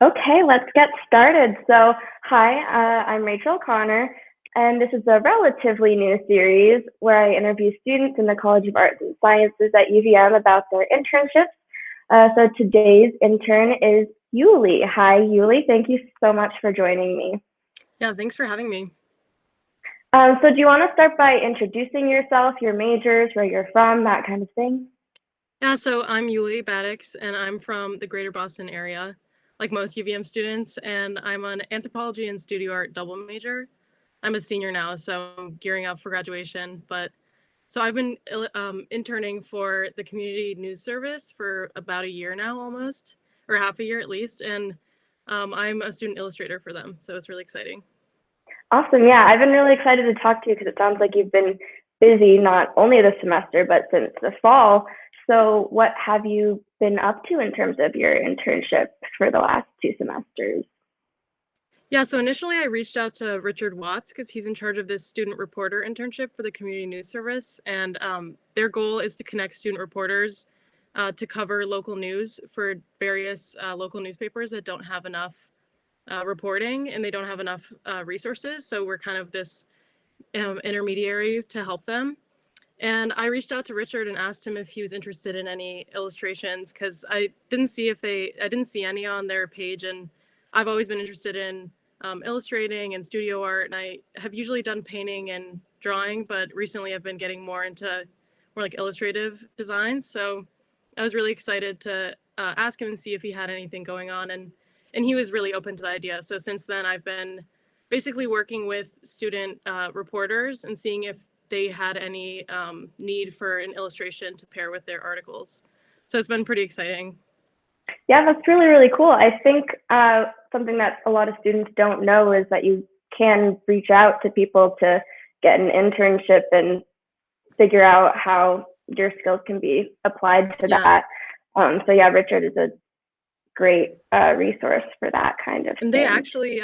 Okay, let's get started. Hi, I'm Rachel Connor, and this is a relatively new series where I interview students in the College of Arts and Sciences at UVM about their internships. Today's intern is Juli. Hi, Juli. Thank you so much for joining me. Yeah, thanks for having me. Do you want to start by introducing yourself, your majors, where you're from, that kind of thing? Yeah, so I'm Juli Badics, and I'm from the greater Boston area, like most UVM students, and I'm an anthropology and studio art double major. I'm a senior now, so I'm gearing up for graduation. So I've been interning for the community news service for about a year now, almost, or half a year at least, and I'm a student illustrator for them, so it's really exciting. Awesome. Yeah, I've been really excited to talk to you because it sounds like you've been busy not only this semester, but since the fall. So, what have you been up to in terms of your internship for the last two semesters? Yeah, so initially I reached out to Richard Watts because he's in charge of this student reporter internship for the community news service. And their goal is to connect student reporters to cover local news for various local newspapers that don't have enough reporting and they don't have enough resources. So we're kind of this intermediary to help them. And I reached out to Richard and asked him if he was interested in any illustrations because I didn't see any on their page, and I've always been interested in illustrating and studio art, and I have usually done painting and drawing, but recently I've been getting more into more like illustrative designs. So I was really excited to ask him and see if he had anything going on, and he was really open to the idea. So since then, I've been basically working with student reporters and seeing if they had any need for an illustration to pair with their articles. So it's been pretty exciting. Yeah, that's really, really cool. I think something that a lot of students don't know is that you can reach out to people to get an internship and figure out how your skills can be applied to Yeah. that. Yeah, Richard is a great resource for that kind of And they thing. actually,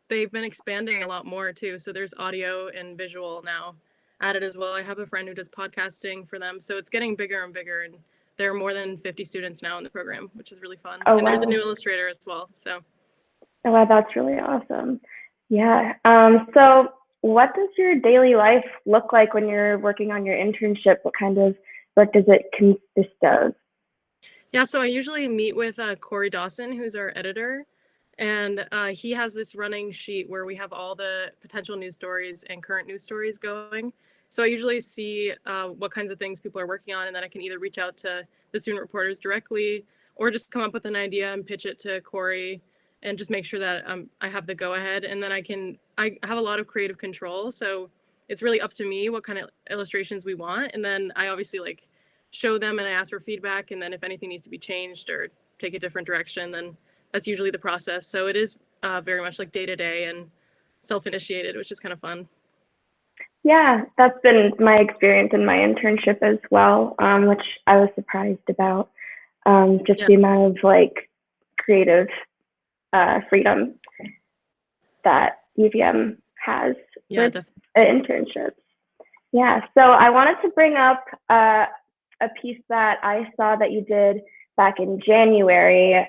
they've been expanding a lot more too. So there's audio and visual now added as well. I have a friend who does podcasting for them. So it's getting bigger and bigger. And there are more than 50 students now in the program, which is really fun. Oh, And there's a wow. new illustrator as well. So Oh, wow, that's really awesome. Yeah. What does your daily life look like when you're working on your internship? What kind of work does it consist of? yeah, so I usually meet with Corey Dawson, who's our editor, and he has this running sheet where we have all the potential news stories and current news stories going. So I usually see what kinds of things people are working on, and then I can either reach out to the student reporters directly or just come up with an idea and pitch it to Corey and just make sure that I have the go ahead. And then I have a lot of creative control. So it's really up to me what kind of illustrations we want. And then I obviously like show them and I ask for feedback. And then if anything needs to be changed or take a different direction, then that's usually the process. So it is very much like day to day and self initiated, which is kind of fun. Yeah, that's been my experience in my internship as well, which I was surprised about. Just Yeah. the amount of like creative freedom that UVM has Yeah, with definitely. internships. Yeah, so I wanted to bring up a piece that I saw that you did back in January.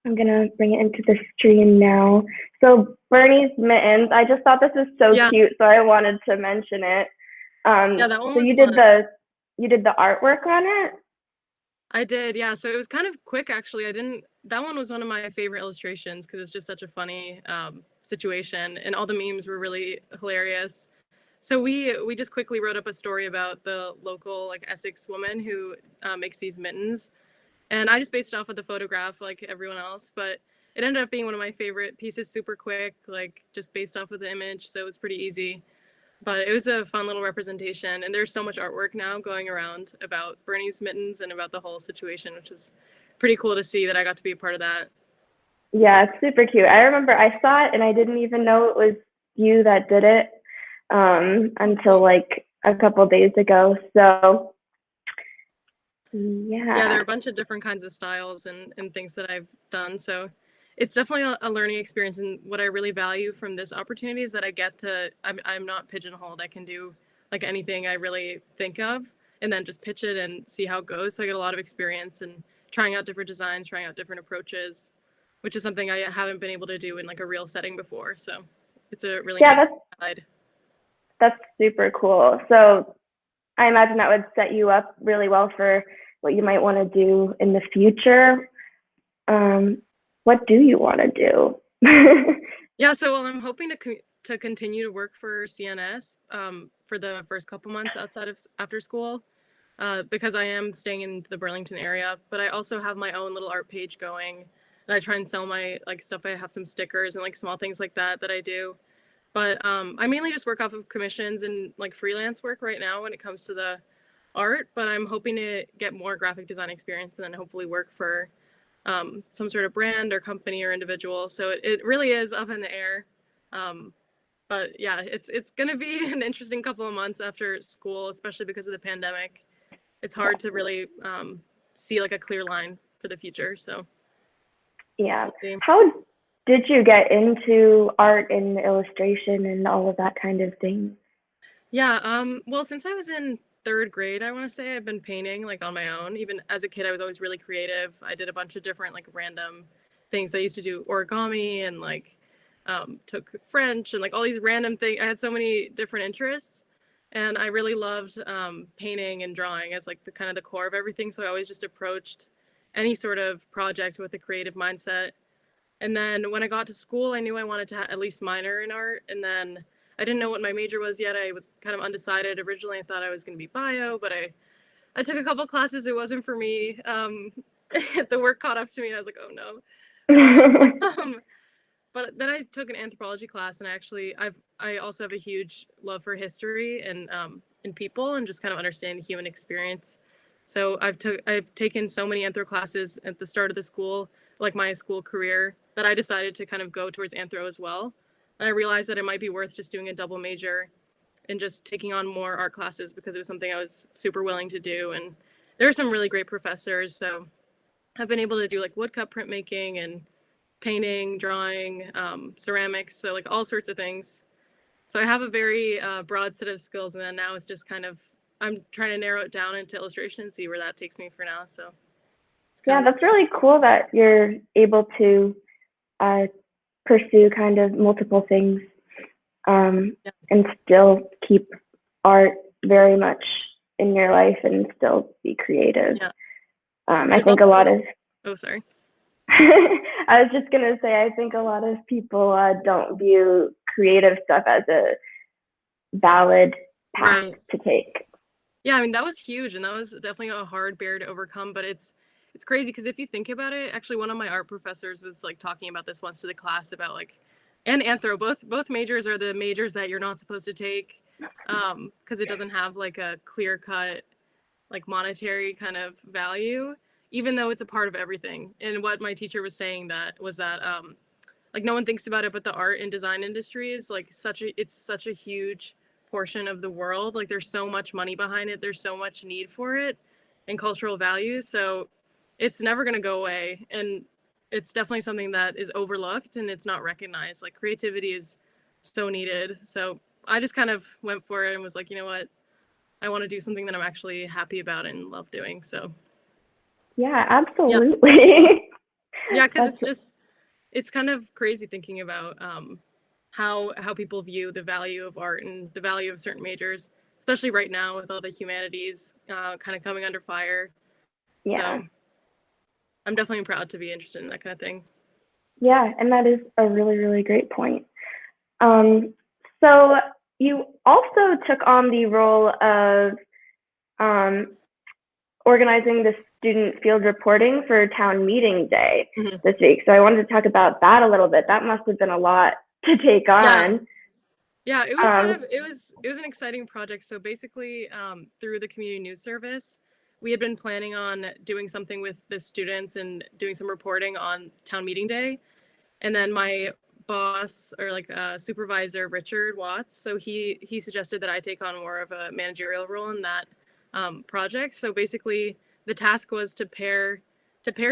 I'm gonna bring it into the stream now. So Bernie's mittens, I just thought this was so Yeah. cute, so I wanted to mention it. Yeah, that one So was fun. you did the artwork on it? I did, yeah. So it was kind of quick, actually. I didn't. That one was one of my favorite illustrations because it's just such a funny situation, and all the memes were really hilarious. So we just quickly wrote up a story about the local like Essex woman who makes these mittens, and I just based it off of the photograph like everyone else, but it ended up being one of my favorite pieces. Super quick, like just based off of the image, so it was pretty easy. But it was a fun little representation, and there's so much artwork now going around about Bernie's mittens and about the whole situation, which is pretty cool to see that I got to be a part of that. Yeah, it's super cute. I remember I saw it and I didn't even know it was you that did it Oh, until cool. like a couple days ago. So Yeah, there are yeah, a bunch of different kinds of styles and things that I've done. So it's definitely a learning experience. And what I really value from this opportunity is that I get to, I'm not pigeonholed. I can do like anything I really think of and then just pitch it and see how it goes. So I get a lot of experience and trying out different designs, trying out different approaches. which is something I haven't been able to do in like a real setting before. So it's a really Yeah, nice side. that's super cool. So I imagine that would set you up really well for what you might want to do in the future. What do you want to do? Yeah, so well, I'm hoping to continue to work for CNS for the first couple months outside of after school, because I am staying in the Burlington area. But I also have my own little art page going, and I try and sell my like stuff. I have some stickers and like small things like that I do. But I mainly just work off of commissions and like freelance work right now when it comes to the art. But I'm hoping to get more graphic design experience and then hopefully work for some sort of brand or company or individual. So it really is up in the air. Um, but yeah, it's gonna be an interesting couple of months after school, especially because of the pandemic. It's hard to really see like a clear line for the future. So Yeah. we'll see. How did you get into art and illustration and all of that kind of thing? Yeah, well, since I was in third grade, I want to say I've been painting like on my own. Even as a kid, I was always really creative. I did a bunch of different like random things. I used to do origami and like took French and like all these random things. I had so many different interests, and I really loved painting and drawing as like the kind of the core of everything. So I always just approached any sort of project with a creative mindset. And then when I got to school, I knew I wanted to at least minor in art. And then I didn't know what my major was yet. I was kind of undecided. Originally, I thought I was going to be bio, but I took a couple classes. It wasn't for me. The work caught up to me, and I was like, oh no. But then I took an anthropology class, and I also have a huge love for history and in people and just kind of understanding the human experience. So I've taken so many anthro classes at the start of the school, like my school career, that I decided to kind of go towards anthro as well. And I realized that it might be worth just doing a double major and just taking on more art classes because it was something I was super willing to do. And there are some really great professors. So I've been able to do like woodcut printmaking and painting, drawing, ceramics, so like all sorts of things. So I have a very broad set of skills, and then now it's just kind of I'm trying to narrow it down into illustration and see where that takes me for now. So Yeah, that's really cool that you're able to pursue kind of multiple things and still keep art very much in your life and still be creative. Yeah. I think a lot of. Oh, sorry. I was just gonna say, I think a lot of people don't view creative stuff as a valid path to take. Yeah, I mean that was huge, and that was definitely a hard barrier to overcome. But it's crazy because if you think about it, actually, one of my art professors was like talking about this once to the class about like, and anthro, both majors are the majors that you're not supposed to take, because it doesn't have like a clear cut like monetary kind of value, even though it's a part of everything. And what my teacher was saying that was that like no one thinks about it, but the art and design industry is like it's such a huge portion of the world. Like there's so much money behind it, there's so much need for it and cultural value. So it's never going to go away, and it's definitely something that is overlooked and it's not recognized. Like creativity is so needed. So I just kind of went for it and was like, you know what, I want to do something that I'm actually happy about and love doing. So yeah, absolutely. Yeah, because it's kind of crazy thinking about how people view the value of art and the value of certain majors, especially right now with all the humanities kind of coming under fire. Yeah. So I'm definitely proud to be interested in that kind of thing. Yeah, and that is a really, really great point. So you also took on the role of organizing the student field reporting for town meeting day this week. So I wanted to talk about that a little bit. That must have been a lot to take on. Yeah, it was it was an exciting project. So basically, through the community news service, we had been planning on doing something with the students and doing some reporting on town meeting day. And then my boss or like supervisor, Richard Watts, so he suggested that I take on more of a managerial role in that project. So basically, the task was to pair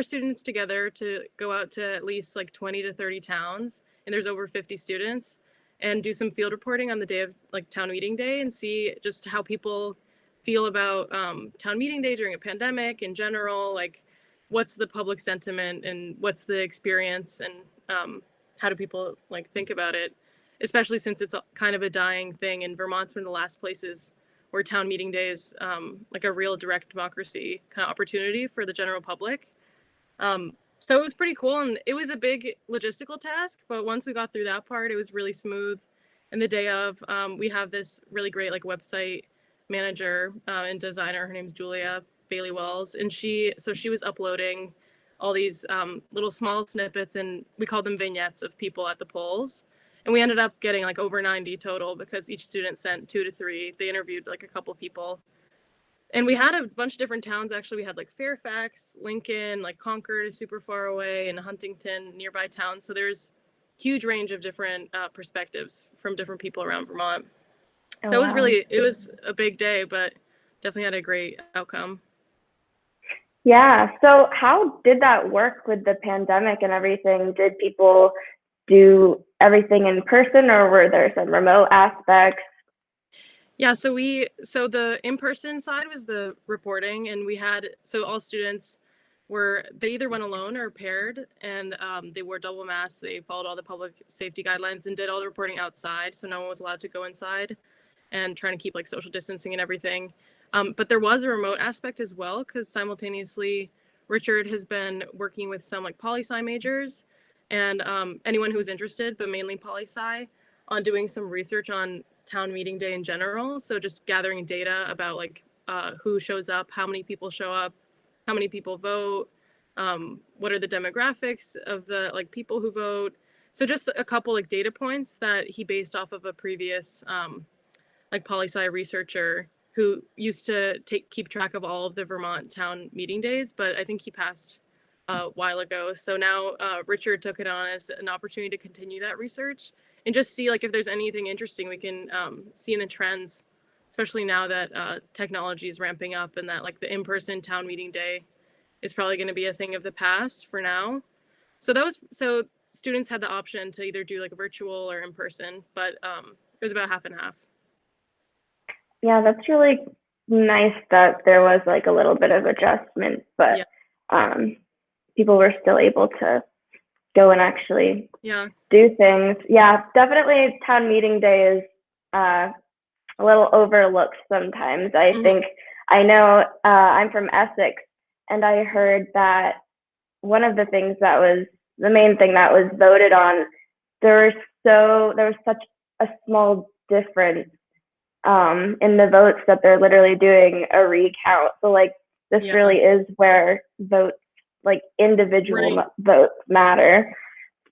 students together to go out to at least like 20 to 30 towns, and there's over 50 students, and do some field reporting on the day of like town meeting day and see just how people feel about town meeting day during a pandemic in general, like what's the public sentiment and what's the experience, and how do people like think about it, especially since it's kind of a dying thing, and Vermont's one of the last places where town meeting day is like a real direct democracy kind of opportunity for the general public. So it was pretty cool, and it was a big logistical task, but once we got through that part, it was really smooth. And the day of, we have this really great like website manager and designer. Her name's Julia Bailey Wells, and she was uploading all these little small snippets, and we called them vignettes of people at the polls. And we ended up getting like over 90 total because each student sent 2 to 3. They interviewed like a couple people. And we had a bunch of different towns. Actually, we had like Fairfax, Lincoln, like Concord is super far away, and Huntington, nearby towns. So there's huge range of different perspectives from different people around Vermont. Oh, So wow. it was a big day, but definitely had a great outcome. Yeah. So how did that work with the pandemic and everything? Did people do everything in person, or were there some remote aspects? Yeah, so the in-person side was the reporting, and so all students they either went alone or paired, and they wore double masks. They followed all the public safety guidelines and did all the reporting outside, so no one was allowed to go inside, and trying to keep like social distancing and everything. But there was a remote aspect as well, because simultaneously Richard has been working with some like poli-sci majors and anyone who's interested, but mainly poli-sci, on doing some research on town meeting day in general. So just gathering data about like who shows up, how many people show up, how many people vote, what are the demographics of the like people who vote. So just a couple like data points that he based off of a previous like poli-sci researcher who used to keep track of all of the Vermont town meeting days, but I think he passed a while ago. So now Richard took it on as an opportunity to continue that research and just see like if there's anything interesting we can see in the trends, especially now that technology is ramping up and that like the in-person town meeting day is probably going to be a thing of the past for now. So students had the option to either do like virtual or in person, but it was about half and half. Yeah, that's really nice that there was like a little bit of adjustment, but Yeah. People were still able to go and actually Yeah. do things. Yeah, definitely town meeting day is a little overlooked sometimes. I think I know I'm from Essex, and I heard that one of the things that was the main thing that was voted on, there was such a small difference in the votes that they're literally doing a recount. So like this really is where votes, like individual votes, matter.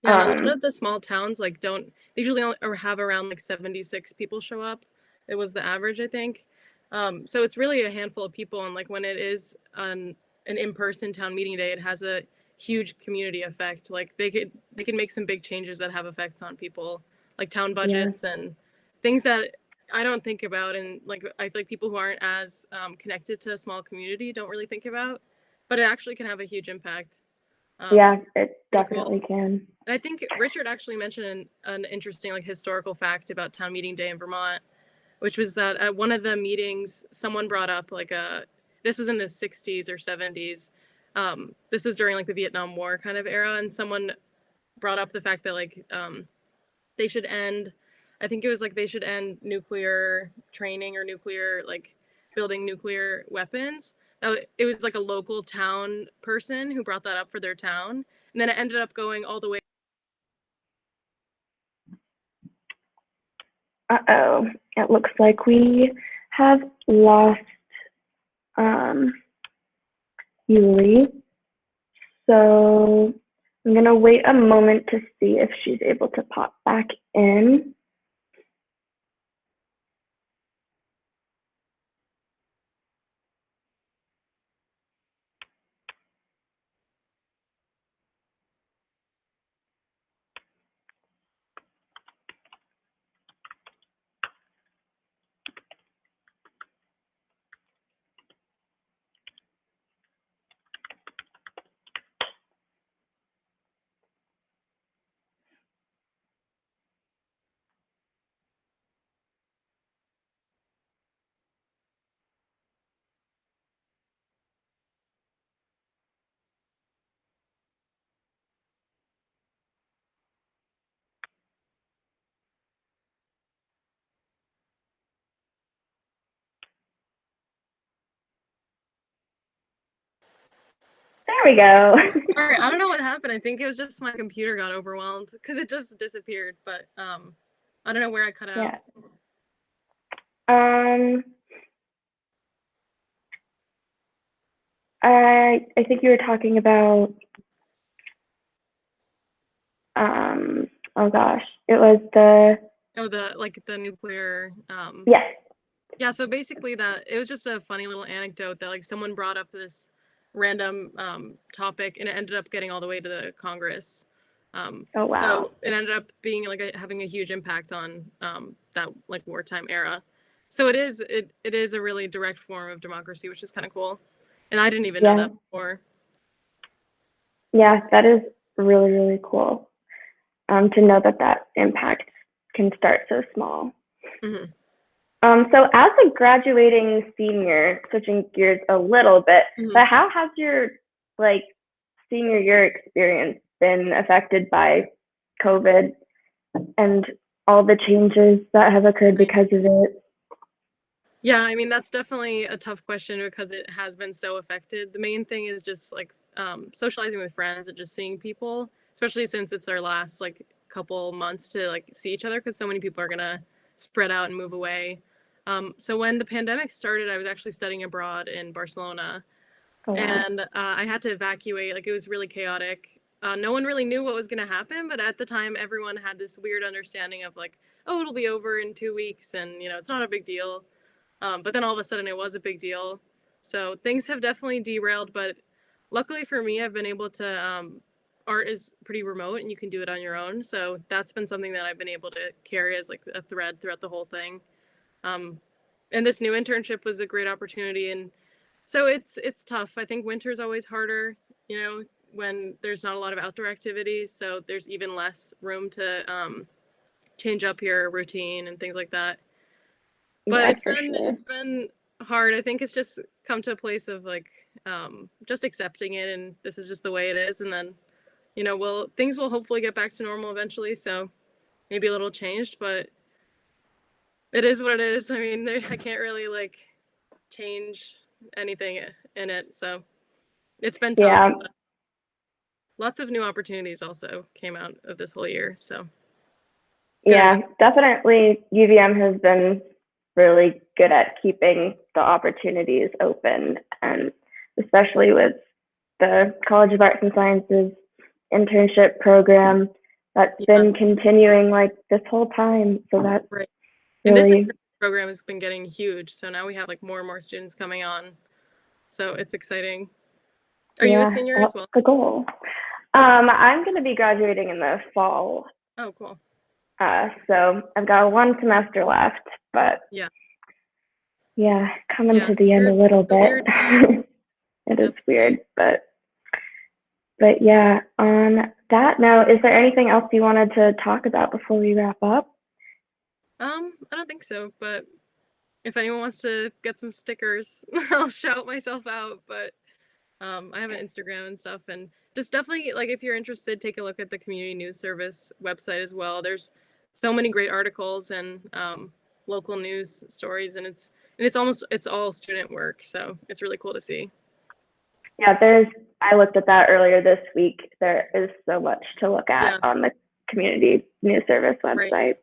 Yeah, a lot of the small towns like they usually only or have around like 76 people show up. It was the average, I think. So it's really a handful of people, and like when it is an in-person town meeting day, it has a huge community effect. Like they can make some big changes that have effects on people, like town budgets and things that I don't think about, and like I feel like people who aren't as connected to a small community don't really think about, but it actually can have a huge impact. Yeah, it definitely can. And I think Richard actually mentioned an interesting like historical fact about town meeting day in Vermont, which was that at one of the meetings, someone brought up this was in the 60s or 70s. This was during like the Vietnam War kind of era, and someone brought up the fact that like they should end, I think it was like they should end nuclear training or nuclear like building nuclear weapons. It was like a local town person who brought that up for their town, and then it ended up going all the way. Uh-oh, it looks like we have lost Juli. So I'm gonna wait a moment to see if she's able to pop back in. There we go. Sorry, I don't know what happened. I think it was just my computer got overwhelmed because it just disappeared. But I don't know where I cut out. Yeah. I think you were talking about oh gosh, it was the nuclear yes. Yeah, so basically it was just a funny little anecdote that like someone brought up this random topic and it ended up getting all the way to the Congress. Oh wow. So it ended up being like having a huge impact on that like wartime era. So it is a really direct form of democracy, which is kind of cool. And I didn't even know that before. Yeah, that is really, really cool. To know that impact can start so small. Mm-hmm. So as a graduating senior, switching gears a little bit, but how has your like senior year experience been affected by COVID and all the changes that have occurred because of it? Yeah, I mean, that's definitely a tough question because it has been so affected. The main thing is just like socializing with friends and just seeing people, especially since it's our last like couple months to like see each other because so many people are gonna spread out and move away. So when the pandemic started, I was actually studying abroad in Barcelona. Oh, wow. And I had to evacuate. Like it was really chaotic. No one really knew what was going to happen, but at the time, everyone had this weird understanding of like, oh, it'll be over in 2 weeks, and it's not a big deal. But then all of a sudden, it was a big deal. So things have definitely derailed. But luckily for me, I've been able to. Art is pretty remote, and you can do it on your own. So that's been something that I've been able to carry as like a thread throughout the whole thing. And this new internship was a great opportunity, and so it's tough. I think winter's always harder, when there's not a lot of outdoor activities. So there's even less room to change up your routine and things like that. But Yeah, it's been hard. I think it's just come to a place of like just accepting it, and this is just the way it is. And then, things will hopefully get back to normal eventually. So maybe a little changed, but it is what it is. I mean, I can't really like change anything in it. So it's been tough. Yeah. Lots of new opportunities also came out of this whole year. So yeah, definitely UVM has been really good at keeping the opportunities open, and especially with the College of Arts and Sciences internship program that's been continuing like this whole time. So that's right. And this program has been getting huge. So now we have like more and more students coming on. So it's exciting. Are you a senior as well? The goal. I'm going to be graduating in the fall. Oh, cool. So I've got one semester left, but yeah, coming to the end a little bit. It is weird, but yeah. On that note, is there anything else you wanted to talk about before we wrap up? I don't think so, but if anyone wants to get some stickers, I'll shout myself out. But I have an Instagram and stuff, and just definitely like if you're interested, take a look at the Community News Service website as well. There's so many great articles and local news stories, and it's all student work, so it's really cool to see. Yeah, I looked at that earlier this week. There is so much to look at on the Community News Service website. Right.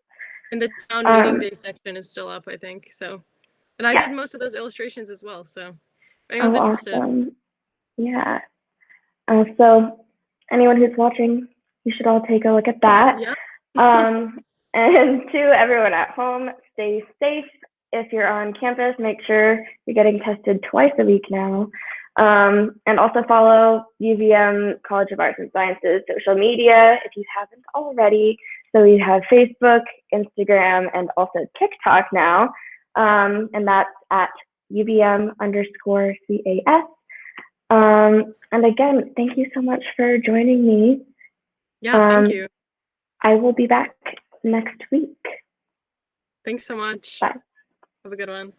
And the town meeting day section is still up, I think. So, and I did most of those illustrations as well. So, if anyone's interested. Awesome. Yeah. So, anyone who's watching, you should all take a look at that. Yeah. And to everyone at home, stay safe. If you're on campus, make sure you're getting tested twice a week now. And also follow UVM College of Arts and Sciences social media if you haven't already. So we have Facebook, Instagram, and also TikTok now. And that's at UVM_CAS. And again, thank you so much for joining me. Yeah, thank you. I will be back next week. Thanks so much. Bye. Have a good one.